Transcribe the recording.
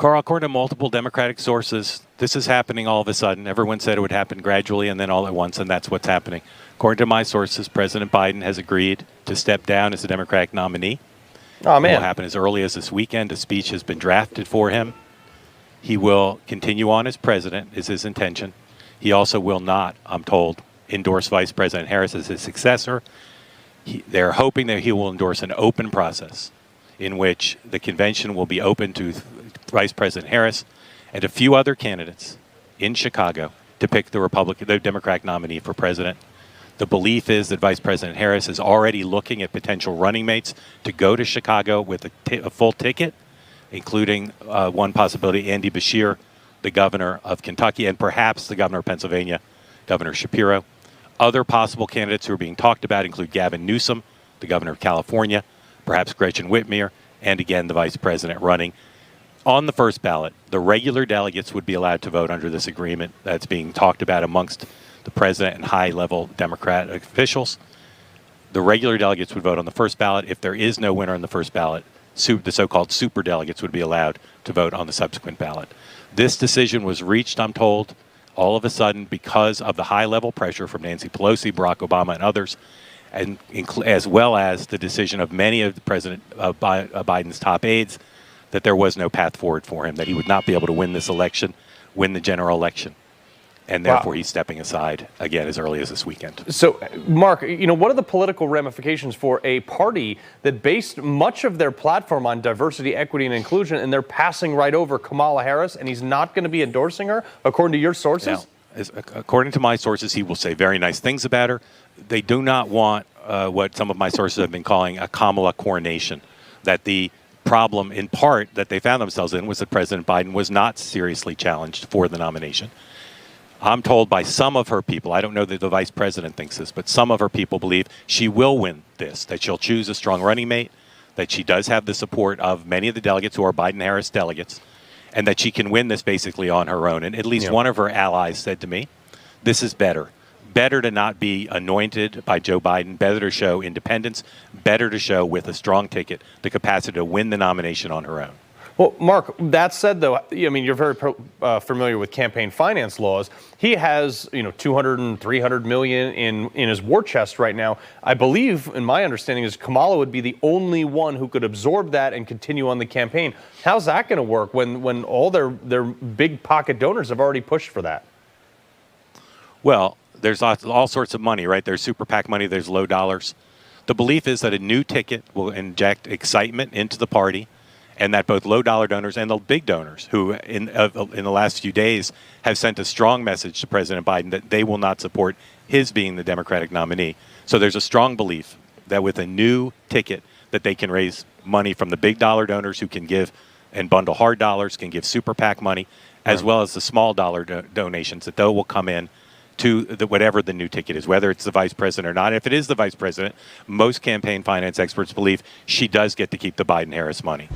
Carl, according to multiple Democratic sources, this is happening all of a sudden. Everyone said it would happen gradually and then all at once, and that's what's happening. According to my sources, President Biden has agreed to step down as the Democratic nominee. Oh, man. It will happen as early as this weekend. A speech has been drafted for him. He will continue on as president, is his intention. He also will not, I'm told, endorse Vice President Harris as his successor. They're hoping that he will endorse an open process in which the convention will be open to Vice President Harris and a few other candidates in Chicago to pick the Democratic nominee for president. The belief is that Vice President Harris is already looking at potential running mates to go to Chicago with a full ticket, including one possibility, Andy Beshear, the governor of Kentucky, and perhaps the governor of Pennsylvania, Governor Shapiro. Other possible candidates who are being talked about include Gavin Newsom, the governor of California, perhaps Gretchen Whitmer, and again, the vice president running. On the first ballot, the regular delegates would be allowed to vote under this agreement that's being talked about amongst the president and high-level Democratic officials. The regular delegates would vote on the first ballot. If there is no winner on the first ballot, the so-called super delegates would be allowed to vote on the subsequent ballot. This decision was reached, I'm told, all of a sudden because of the high-level pressure from Nancy Pelosi, Barack Obama, and others, and as well as the decision of many of President Biden's top aides that there was no path forward for him, that he would not be able to win this election, win the general election. And therefore, he's stepping aside again as early as this weekend. So, Mark, what are the political ramifications for a party that based much of their platform on diversity, equity, and inclusion, and they're passing right over Kamala Harris, and he's not going to be endorsing her, according to your sources? Now, according to my sources, he will say very nice things about her. They do not want what some of my sources have been calling a Kamala coronation, that the problem, in part, that they found themselves in was that President Biden was not seriously challenged for the nomination. I'm told by some of her people, I don't know that the vice president thinks this, but some of her people believe she will win this, that she'll choose a strong running mate, that she does have the support of many of the delegates who are Biden-Harris delegates, and that she can win this basically on her own. And at least one of her allies said to me, this is better. Better to not be anointed by Joe Biden, better to show independence, better to show with a strong ticket the capacity to win the nomination on her own. Well, Mark, that said, though, you're very familiar with campaign finance laws. He has, 200 and 300 million in his war chest right now. I believe, in my understanding, is Kamala would be the only one who could absorb that and continue on the campaign. How's that going to work when all their big pocket donors have already pushed for that? Well, there's all sorts of money, right? There's super PAC money, there's low dollars. The belief is that a new ticket will inject excitement into the party, and that both low-dollar donors and the big donors, who in the last few days have sent a strong message to President Biden that they will not support his being the Democratic nominee. So there's a strong belief that with a new ticket that they can raise money from the big-dollar donors who can give and bundle hard dollars, can give super PAC money, as well as the small dollar donations, that they will come in to whatever the new ticket is, whether it's the vice president or not. If it is the vice president, most campaign finance experts believe she does get to keep the Biden-Harris money.